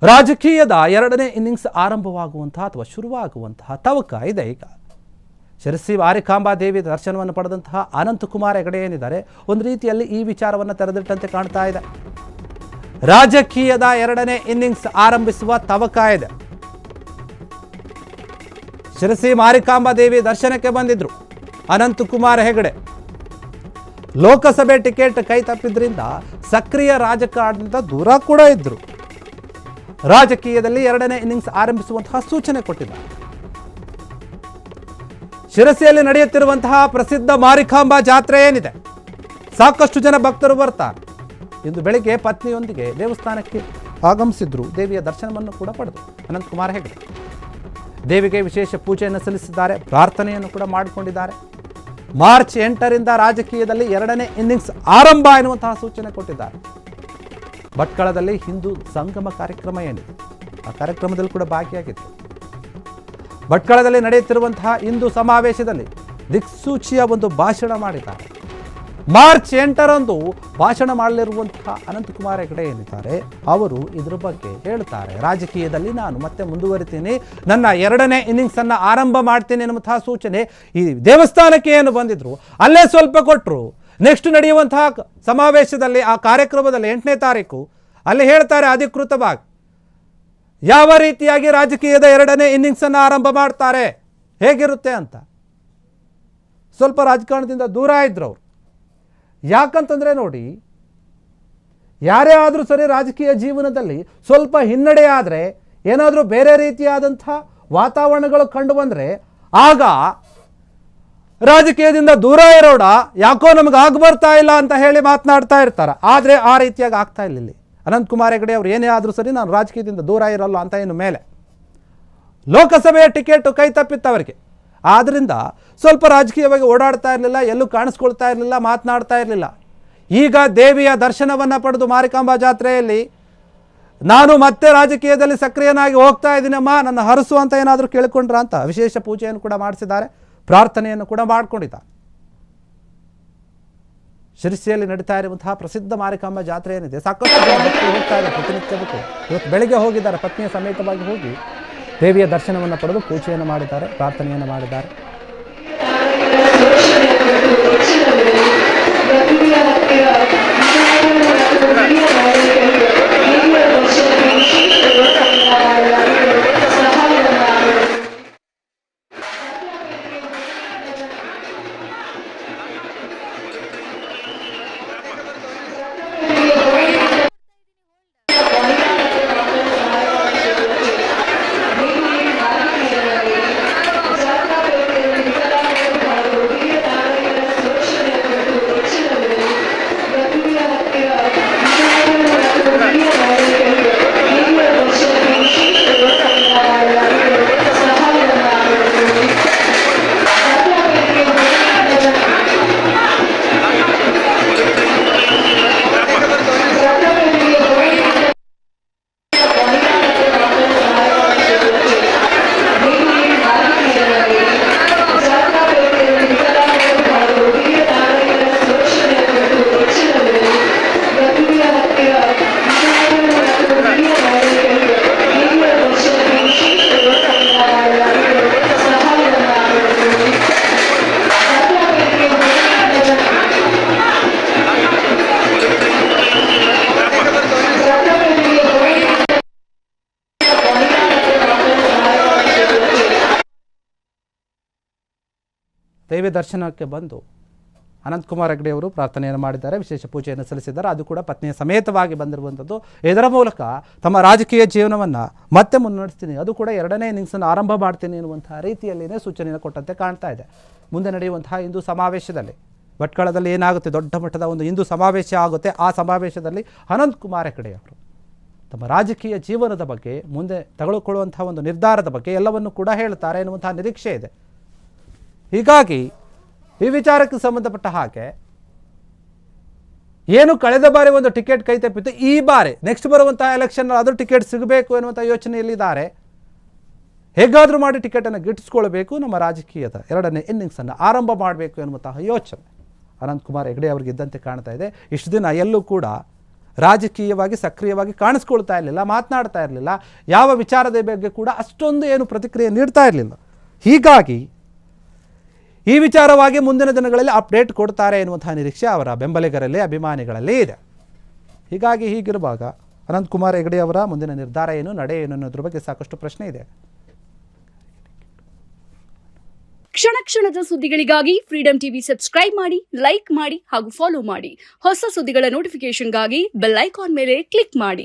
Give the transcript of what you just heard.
ರಾಜಕೀಯದ ಎರಡನೇ ಇನ್ನಿಂಗ್ಸ್ ಆರಂಭವಾಗುವಂತಹ ಅಥವಾ ಶುರುವಾಗುವಂತಹ ತವಕ ಇದೆ. ಈಗ ಶಿರಸಿ ಮಾರಿಕಾಂಬಾ ದೇವಿ ದರ್ಶನವನ್ನು ಪಡೆದಂತಹ ಅನಂತಕುಮಾರ್ ಹೆಗಡೆ ಏನಿದ್ದಾರೆ, ಒಂದು ರೀತಿಯಲ್ಲಿ ಈ ವಿಚಾರವನ್ನು ತೆರೆದಿಟ್ಟಂತೆ ಕಾಣ್ತಾ ಇದೆ. ರಾಜಕೀಯದ ಎರಡನೇ ಇನ್ನಿಂಗ್ಸ್ ಆರಂಭಿಸುವ ತವಕ ಇದೆ. ಶಿರಸಿ ಮಾರಿಕಾಂಬಾ ದೇವಿ ದರ್ಶನಕ್ಕೆ ಬಂದಿದ್ರು ಅನಂತಕುಮಾರ್ ಹೆಗಡೆ. ಲೋಕಸಭೆ ಟಿಕೆಟ್ ಕೈ ತಪ್ಪಿದ್ರಿಂದ ಸಕ್ರಿಯ ರಾಜಕಾರಣದಿಂದ ದೂರ ಕೂಡ ಇದ್ರು. ರಾಜಕೀಯದಲ್ಲಿ ಎರಡನೇ ಇನ್ನಿಂಗ್ಸ್ ಆರಂಭಿಸುವಂತಹ ಸೂಚನೆ ಕೊಟ್ಟಿದ್ದಾರೆ. ಶಿರಸಿಯಲ್ಲಿ ನಡೆಯುತ್ತಿರುವಂತಹ ಪ್ರಸಿದ್ಧ ಮಾರಿಕಾಂಬಾ ಜಾತ್ರೆ ಏನಿದೆ, ಸಾಕಷ್ಟು ಜನ ಭಕ್ತರು ಬರ್ತಾರೆ. ಇಂದು ಬೆಳಿಗ್ಗೆ ಪತ್ನಿಯೊಂದಿಗೆ ದೇವಸ್ಥಾನಕ್ಕೆ ಆಗಮಿಸಿದ್ರು. ದೇವಿಯ ದರ್ಶನವನ್ನು ಕೂಡ ಪಡೆದು ಅನಂತಕುಮಾರ್ ಹೆಗಡೆ ದೇವಿಗೆ ವಿಶೇಷ ಪೂಜೆಯನ್ನು ಸಲ್ಲಿಸಿದ್ದಾರೆ, ಪ್ರಾರ್ಥನೆಯನ್ನು ಕೂಡ ಮಾಡಿಕೊಂಡಿದ್ದಾರೆ. ಮಾರ್ಚ್ 8ರಿಂದ ರಾಜಕೀಯದಲ್ಲಿ ಎರಡನೇ ಇನ್ನಿಂಗ್ಸ್ ಆರಂಭ ಎನ್ನುವಂತಹ ಸೂಚನೆ ಕೊಟ್ಟಿದ್ದಾರೆ. ಭಟ್ಕಳದಲ್ಲಿ ಹಿಂದೂ ಸಂಗಮ ಕಾರ್ಯಕ್ರಮ ಏನಿದೆ, ಆ ಕಾರ್ಯಕ್ರಮದಲ್ಲಿ ಕೂಡ ಭಾಗಿಯಾಗಿತ್ತು. ಭಟ್ಕಳದಲ್ಲಿ ನಡೆಯುತ್ತಿರುವಂತಹ ಹಿಂದೂ ಸಮಾವೇಶದಲ್ಲಿ ದಿಕ್ಸೂಚಿಯ ಒಂದು ಭಾಷಣ ಮಾಡಿದ್ದಾರೆ. ಮಾರ್ಚ್ 8ರಂದು ಭಾಷಣ ಮಾಡಲಿರುವಂತಹ ಅನಂತಕುಮಾರ್ ಹೆಗಡೆ ಏನಿದ್ದಾರೆ, ಅವರು ಇದ್ರ ಬಗ್ಗೆ ಹೇಳ್ತಾರೆ. ರಾಜಕೀಯದಲ್ಲಿ ನಾನು ಮತ್ತೆ ಮುಂದುವರಿತೀನಿ, ನನ್ನ ಎರಡನೇ ಇನ್ನಿಂಗ್ಸ್ ಅನ್ನು ಆರಂಭ ಮಾಡ್ತೀನಿ ಎನ್ನುವಂತಹ ಸೂಚನೆ ಈ ದೇವಸ್ಥಾನಕ್ಕೆ ಏನು ಬಂದಿದ್ರು ಅಲ್ಲೇ ಸ್ವಲ್ಪ ಕೊಟ್ಟರು. ನೆಕ್ಸ್ಟ್ ನಡೆಯುವಂತಹ ಸಮಾವೇಶದಲ್ಲಿ, ಆ ಕಾರ್ಯಕ್ರಮದಲ್ಲಿ 8ನೇ ತಾರೀಕು ಅಲ್ಲಿ ಹೇಳ್ತಾರೆ ಅಧಿಕೃತವಾಗಿ ಯಾವ ರೀತಿಯಾಗಿ ರಾಜಕೀಯದ ಎರಡನೇ ಇನ್ನಿಂಗ್ಸ್ ಅನ್ನು ಆರಂಭ ಮಾಡ್ತಾರೆ, ಹೇಗಿರುತ್ತೆ ಅಂತ. ಸ್ವಲ್ಪ ರಾಜಕಾರಣದಿಂದ ದೂರ ಇದ್ರು ಅವರು. ಯಾಕಂತಂದರೆ ನೋಡಿ, ಯಾರೇ ಆದರೂ ಸರಿ ರಾಜಕೀಯ ಜೀವನದಲ್ಲಿ ಸ್ವಲ್ಪ ಹಿನ್ನಡೆ ಆದರೆ, ಏನಾದರೂ ಬೇರೆ ರೀತಿಯಾದಂಥ ವಾತಾವರಣಗಳು ಕಂಡು ಬಂದರೆ ಆಗ ರಾಜಕೀಯದಿಂದ ದೂರ ಇರೋಣ, ಯಾಕೋ ನಮಗೆ ಬರ್ತಾ ಇಲ್ಲ ಅಂತ ಹೇಳಿ ಮಾತನಾಡ್ತಾ ಇರ್ತಾರೆ. ಆದರೆ ಆ ರೀತಿಯಾಗಿ ಆಗ್ತಾ ಇಲ್ಲ ಇಲ್ಲಿ. ಅನಂತಕುಮಾರ್ ಹೆಗಡೆ ಅವರು ಏನೇ ಆದರೂ ಸರಿ ನಾನು ರಾಜಕೀಯದಿಂದ ದೂರ ಇರಲ್ಲ ಅಂತ ಇನ್ನು ಮೇಲೆ. ಲೋಕಸಭೆಯ ಟಿಕೆಟ್ ಕೈ ತಪ್ಪಿತ್ತವರಿಗೆ, ಆದ್ದರಿಂದ ಸ್ವಲ್ಪ ರಾಜಕೀಯವಾಗಿ ಓಡಾಡ್ತಾ ಇರಲಿಲ್ಲ, ಎಲ್ಲೂ ಕಾಣಿಸ್ಕೊಳ್ತಾ ಇರಲಿಲ್ಲ, ಮಾತನಾಡ್ತಾ ಇರಲಿಲ್ಲ. ಈಗ ದೇವಿಯ ದರ್ಶನವನ್ನು ಪಡೆದು ಮಾರಿಕಾಂಬಾ ಜಾತ್ರೆಯಲ್ಲಿ ನಾನು ಮತ್ತೆ ರಾಜಕೀಯದಲ್ಲಿ ಸಕ್ರಿಯನಾಗಿ ಹೋಗ್ತಾ ಇದ್ದೀನಮ್ಮ, ನನ್ನ ಹರಸು ಅಂತ ಏನಾದರೂ ಕೇಳಿಕೊಂಡ್ರ ಅಂತ ವಿಶೇಷ ಪೂಜೆಯನ್ನು ಕೂಡ ಮಾಡಿಸಿದ್ದಾರೆ, ಪ್ರಾರ್ಥನೆಯನ್ನು ಕೂಡ ಮಾಡಿಕೊಂಡಿದ್ದಾರೆ. ಶಿರಸಿಯಲ್ಲಿ ನಡೀತಾ ಇರುವಂತಹ ಪ್ರಸಿದ್ಧ ಮಾರಿಕಾಂಬಾ ಜಾತ್ರೆ ಏನಿದೆ, ಸಾಕಷ್ಟು ಜನ ಭಕ್ತರು ಹೋಗ್ತಾ ಇದ್ದಾರೆ ಪ್ರತಿನಿತ್ಯವೂ. ಇವತ್ತು ಬೆಳಿಗ್ಗೆ ಹೋಗಿದ್ದಾರೆ, ಪತ್ನಿಯ ಸಮೇತವಾಗಿ ಹೋಗಿ ದೇವಿಯ ದರ್ಶನವನ್ನು ಪಡೆದು ಪೂಜೆಯನ್ನು ಮಾಡಿದ್ದಾರೆ, ಪ್ರಾರ್ಥನೆಯನ್ನು ಮಾಡಿದ್ದಾರೆ. ದೇವಿ ದರ್ಶನಕ್ಕೆ ಬಂದು ಅನಂತಕುಮಾರ್ ಹೆಗಡೆ ಅವರು ಪ್ರಾರ್ಥನೆಯನ್ನು ಮಾಡಿದ್ದಾರೆ, ವಿಶೇಷ ಪೂಜೆಯನ್ನು ಸಲ್ಲಿಸಿದ್ದಾರೆ. ಅದು ಕೂಡ ಪತ್ನಿಯ ಸಮೇತವಾಗಿ ಬಂದಿರುವಂಥದ್ದು. ಇದರ ಮೂಲಕ ತಮ್ಮ ರಾಜಕೀಯ ಜೀವನವನ್ನು ಮತ್ತೆ ಮುನ್ನಡೆಸ್ತೀನಿ, ಅದು ಕೂಡ ಎರಡನೇ ಇನ್ನಿಂಗ್ಸನ್ನು ಆರಂಭ ಮಾಡ್ತೀನಿ ಎನ್ನುವಂತಹ ರೀತಿಯಲ್ಲಿಯೇ ಸೂಚನೆಯನ್ನು ಕೊಟ್ಟಂತೆ ಕಾಣ್ತಾ ಇದೆ. ಮುಂದೆ ನಡೆಯುವಂತಹ ಹಿಂದೂ ಸಮಾವೇಶದಲ್ಲಿ ಭಟ್ಕಳದಲ್ಲಿ ಏನಾಗುತ್ತೆ, ದೊಡ್ಡ ಮಟ್ಟದ ಒಂದು ಹಿಂದೂ ಸಮಾವೇಶ ಆಗುತ್ತೆ. ಆ ಸಮಾವೇಶದಲ್ಲಿ ಅನಂತಕುಮಾರ್ ಹೆಗಡೆ ಅವರು ತಮ್ಮ ರಾಜಕೀಯ ಜೀವನದ ಬಗ್ಗೆ, ಮುಂದೆ ತೆಗೆದುಕೊಳ್ಳುವಂತಹ ಒಂದು ನಿರ್ಧಾರದ ಬಗ್ಗೆ ಎಲ್ಲವನ್ನು ಕೂಡ ಹೇಳ್ತಾರೆ ಎನ್ನುವಂತಹ ನಿರೀಕ್ಷೆ ಇದೆ. ಹೀಗಾಗಿ ಈ ವಿಚಾರಕ್ಕೆ ಸಂಬಂಧಪಟ್ಟ ಹಾಗೆ ಏನು ಕಳೆದ ಬಾರಿ ಒಂದು ಟಿಕೆಟ್ ಕೈ ತಪ್ಪಿತ್ತು, ಈ ಬಾರಿ ನೆಕ್ಸ್ಟ್ ಬರುವಂತಹ ಎಲೆಕ್ಷನ್ ಅದು ಟಿಕೆಟ್ ಸಿಗಬೇಕು ಎನ್ನುವಂಥ ಯೋಚನೆಯಲ್ಲಿದ್ದಾರೆ. ಹೇಗಾದರೂ ಮಾಡಿ ಟಿಕೆಟನ್ನು ಗಿಟ್ಟಿಸ್ಕೊಳ್ಬೇಕು, ನಮ್ಮ ರಾಜಕೀಯದ ಎರಡನೇ ಇನ್ನಿಂಗ್ಸನ್ನು ಆರಂಭ ಮಾಡಬೇಕು ಎನ್ನುವಂತಹ ಯೋಚನೆ ಅನಂತಕುಮಾರ್ ಹೆಗಡೆ ಅವರಿಗೆ ಇದ್ದಂತೆ ಕಾಣ್ತಾ ಇದೆ. ಇಷ್ಟು ದಿನ ಎಲ್ಲೂ ಕೂಡ ರಾಜಕೀಯವಾಗಿ ಸಕ್ರಿಯವಾಗಿ ಕಾಣಿಸ್ಕೊಳ್ತಾ ಇರಲಿಲ್ಲ, ಮಾತನಾಡ್ತಾ ಇರಲಿಲ್ಲ, ಯಾವ ವಿಚಾರದ ಬಗ್ಗೆ ಕೂಡ ಅಷ್ಟೊಂದು ಏನು ಪ್ರತಿಕ್ರಿಯೆ ನೀಡ್ತಾ ಇರಲಿಲ್ಲ. ಹೀಗಾಗಿ ಈ ವಿಚಾರವಾಗಿ ಮುಂದಿನ ದಿನಗಳಲ್ಲಿ ಅಪ್ಡೇಟ್ ಕೊಡ್ತಾರೆ ಎನ್ನುವಂತಹ ನಿರೀಕ್ಷೆ ಅವರ ಬೆಂಬಲಿಗರಲ್ಲಿ, ಅಭಿಮಾನಿಗಳಲ್ಲಿ ಇದೆ. ಹೀಗಾಗಿ ಹೀಗಿರುವಾಗ ಅನಂತಕುಮಾರ್ ಹೆಗಡೆ ಅವರ ಮುಂದಿನ ನಿರ್ಧಾರ ಏನು, ನಡೆ ಏನು ಅನ್ನೋದ್ರ ಬಗ್ಗೆ ಸಾಕಷ್ಟು ಪ್ರಶ್ನೆ ಇದೆ. ಕ್ಷಣ ಕ್ಷಣದ ಸುದ್ದಿಗಳಿಗಾಗಿ ಫ್ರೀಡಂ ಟಿವಿ ಸಬ್ಸ್ಕ್ರೈಬ್ ಮಾಡಿ, ಲೈಕ್ ಮಾಡಿ ಹಾಗೂ ಫಾಲೋ ಮಾಡಿ. ಹೊಸ ಸುದ್ದಿಗಳ ನೋಟಿಫಿಕೇಶನ್ಗಾಗಿ ಬೆಲ್ ಐಕಾನ್ ಮೇಲೆ ಕ್ಲಿಕ್ ಮಾಡಿ.